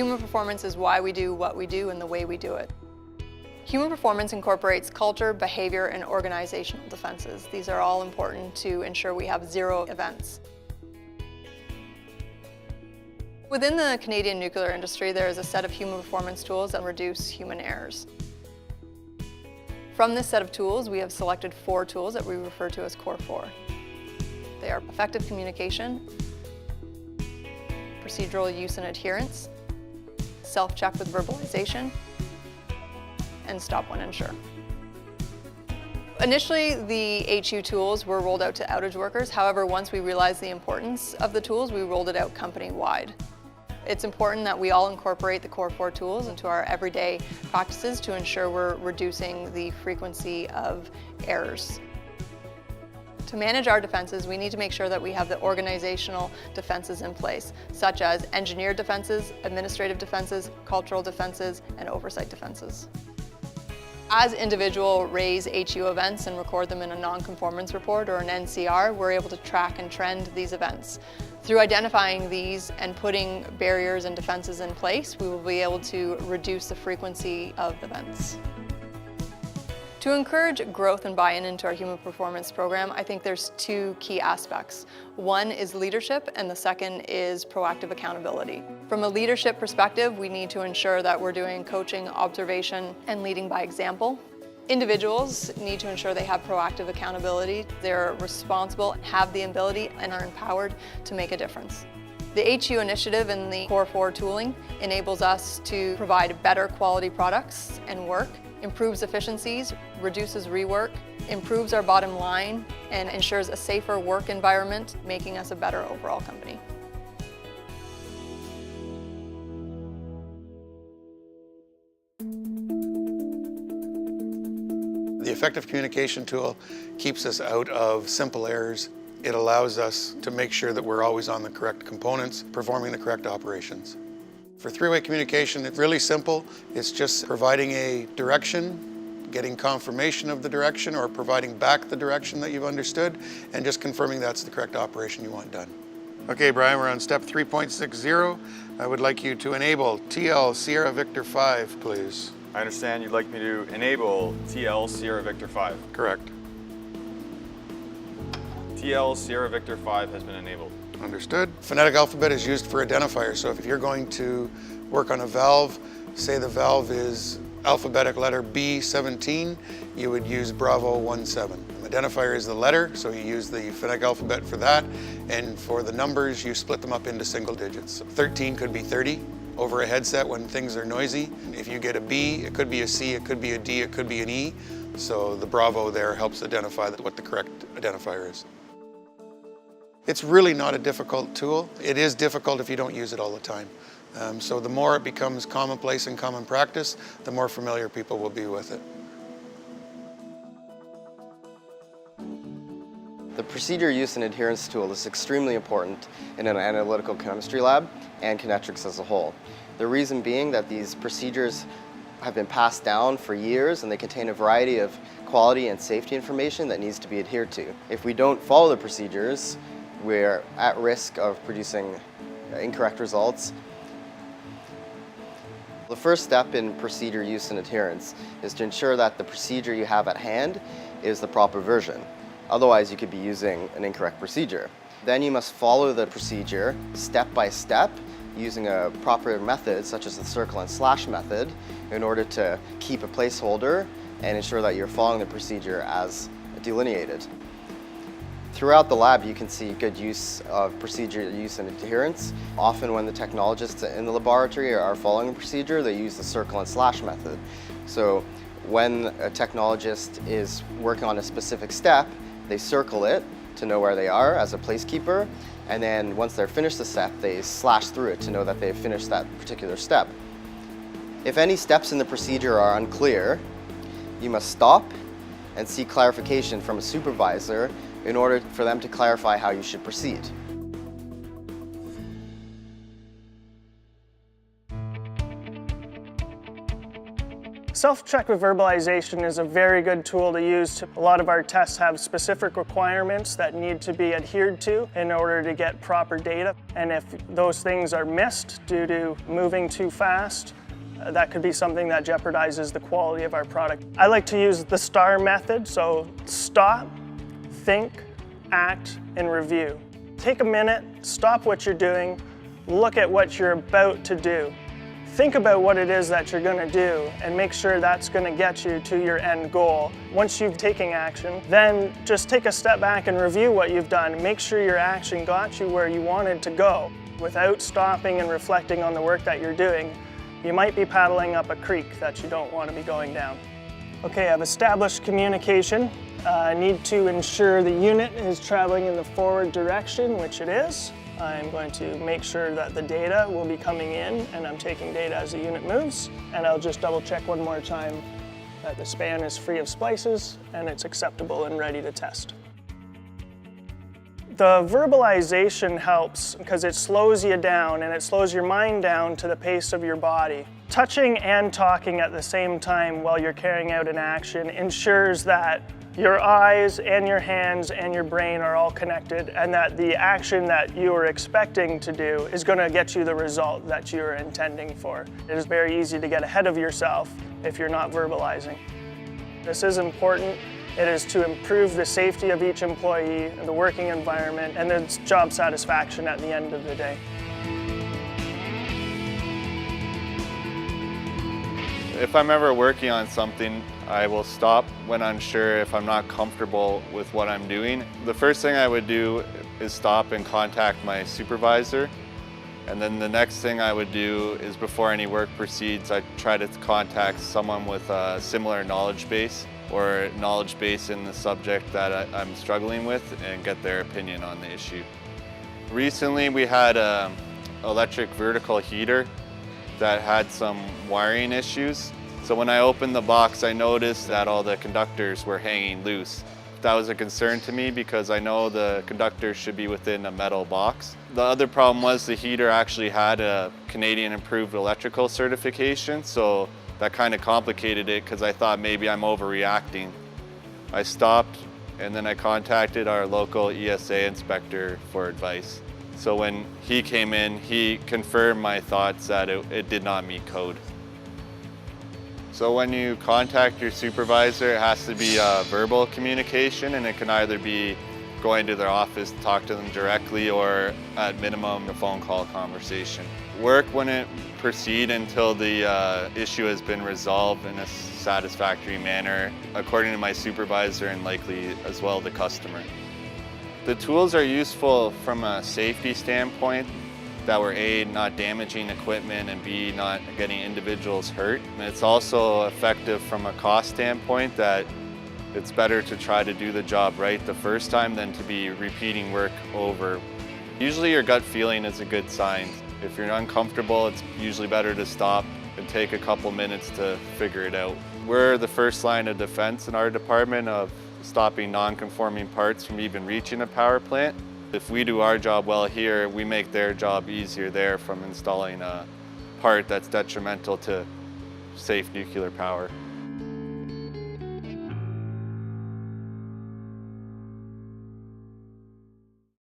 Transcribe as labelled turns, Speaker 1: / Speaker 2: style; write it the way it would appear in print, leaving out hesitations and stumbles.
Speaker 1: Human performance is why we do what we do and the way we do it. Human performance incorporates culture, behavior, and organizational defenses. These are all important to ensure we have zero events. Within the Canadian nuclear industry, there is a set of human performance tools that reduce human errors. From this set of tools, we have selected 4 tools that we refer to as Core 4. They are effective communication, procedural use and adherence, self-check with verbalization, and stop when unsure. Initially, the HU tools were rolled out to outage workers. However, once we realized the importance of the tools, we rolled it out company-wide. It's important that we all incorporate the Core 4 tools into our everyday practices to ensure we're reducing the frequency of errors. To manage our defenses, we need to make sure that we have the organizational defenses in place, such as engineered defenses, administrative defenses, cultural defenses, and oversight defenses. As individuals raise HU events and record them in a non-conformance report or an NCR, we're able to track and trend these events. Through identifying these and putting barriers and defenses in place, we will be able to reduce the frequency of events. To encourage growth and buy-in into our human performance program, I think there's 2 key aspects. One is leadership, and the second is proactive accountability. From a leadership perspective, we need to ensure that we're doing coaching, observation, and leading by example. Individuals need to ensure they have proactive accountability. They're responsible, have the ability, and are empowered to make a difference. The HU initiative and the Core 4 tooling enables us to provide better quality products and work, improves efficiencies, reduces rework, improves our bottom line, and ensures a safer work environment, making us a better overall company.
Speaker 2: The effective communication tool keeps us out of simple errors. It allows us to make sure that we're always on the correct components, performing the correct operations. For three-way communication, it's really simple. It's just providing a direction, getting confirmation of the direction, or providing back the direction that you've understood, and just confirming that's the correct operation you want done. Okay, Brian, we're on step 3.60. I would like you to enable TL Sierra Victor 5, please.
Speaker 3: I understand you'd like me to enable TL Sierra Victor 5.
Speaker 2: Correct.
Speaker 3: TL Sierra Victor 5 has been enabled.
Speaker 2: Understood. Phonetic alphabet is used for identifiers, so if you're going to work on a valve, say the valve is alphabetic letter B17, you would use Bravo 17. Identifier is the letter, so you use the phonetic alphabet for that, and for the numbers, you split them up into single digits. 13 could be 30 over a headset when things are noisy. If you get a B, it could be a C, it could be a D, it could be an E, so the Bravo there helps identify what the correct identifier is. It's really not a difficult tool. It is difficult if you don't use it all the time. So the more it becomes commonplace and common practice, the more familiar people will be with it.
Speaker 4: The procedure use and adherence tool is extremely important in an analytical chemistry lab and Kinectrics as a whole. The reason being that these procedures have been passed down for years and they contain a variety of quality and safety information that needs to be adhered to. If we don't follow the procedures, we're at risk of producing incorrect results. The first step in procedure use and adherence is to ensure that the procedure you have at hand is the proper version. Otherwise, you could be using an incorrect procedure. Then you must follow the procedure step by step using a proper method such as the circle and slash method in order to keep a placeholder and ensure that you're following the procedure as delineated. Throughout the lab, you can see good use of procedure use and adherence. Often when the technologists in the laboratory are following a procedure, they use the circle and slash method. So when a technologist is working on a specific step, they circle it to know where they are as a placekeeper, and then once they're finished the step, they slash through it to know that they've finished that particular step. If any steps in the procedure are unclear, you must stop and seek clarification from a supervisor in order for them to clarify how you should proceed.
Speaker 5: Self-check with verbalization is a very good tool to use. A lot of our tests have specific requirements that need to be adhered to in order to get proper data. And if those things are missed due to moving too fast, that could be something that jeopardizes the quality of our product. I like to use the STAR method, so stop, think, act, and review. Take a minute, stop what you're doing, look at what you're about to do. Think about what it is that you're going to do and make sure that's going to get you to your end goal. Once you've taken action, then just take a step back and review what you've done. Make sure your action got you where you wanted to go. Without stopping and reflecting on the work that you're doing, you might be paddling up a creek that you don't want to be going down. Okay, I've established communication. I need to ensure the unit is traveling in the forward direction, which it is. I'm going to make sure that the data will be coming in, and I'm taking data as the unit moves. And I'll just double check one more time that the span is free of splices and it's acceptable and ready to test. The verbalization helps because it slows you down and it slows your mind down to the pace of your body. Touching and talking at the same time while you're carrying out an action ensures that your eyes and your hands and your brain are all connected and that the action that you are expecting to do is going to get you the result that you're intending for. It is very easy to get ahead of yourself if you're not verbalizing. This is important. It is to improve the safety of each employee, the working environment, and its job satisfaction at the end of the day.
Speaker 3: If I'm ever working on something, I will stop when unsure if I'm not comfortable with what I'm doing. The first thing I would do is stop and contact my supervisor. And then the next thing I would do is before any work proceeds, I try to contact someone with a similar knowledge base or knowledge base in the subject that I'm struggling with and get their opinion on the issue. Recently we had an electric vertical heater that had some wiring issues. So when I opened the box, I noticed that all the conductors were hanging loose. That was a concern to me because I know the conductors should be within a metal box. The other problem was the heater actually had a Canadian Improved Electrical certification, so that kind of complicated it because I thought maybe I'm overreacting. I stopped and then I contacted our local ESA inspector for advice. So when he came in, he confirmed my thoughts that it did not meet code. So when you contact your supervisor, it has to be a verbal communication, and it can either be going to their office to talk to them directly or at minimum a phone call conversation. Work wouldn't proceed until the issue has been resolved in a satisfactory manner, according to my supervisor and likely as well the customer. The tools are useful from a safety standpoint, that we're A, not damaging equipment, and B, not getting individuals hurt. And it's also effective from a cost standpoint, that it's better to try to do the job right the first time than to be repeating work over. Usually your gut feeling is a good sign. If you're uncomfortable, it's usually better to stop and take a couple minutes to figure it out. We're the first line of defense in our department of stopping non-conforming parts from even reaching a power plant. If we do our job well here, we make their job easier there from installing a part that's detrimental to safe nuclear power.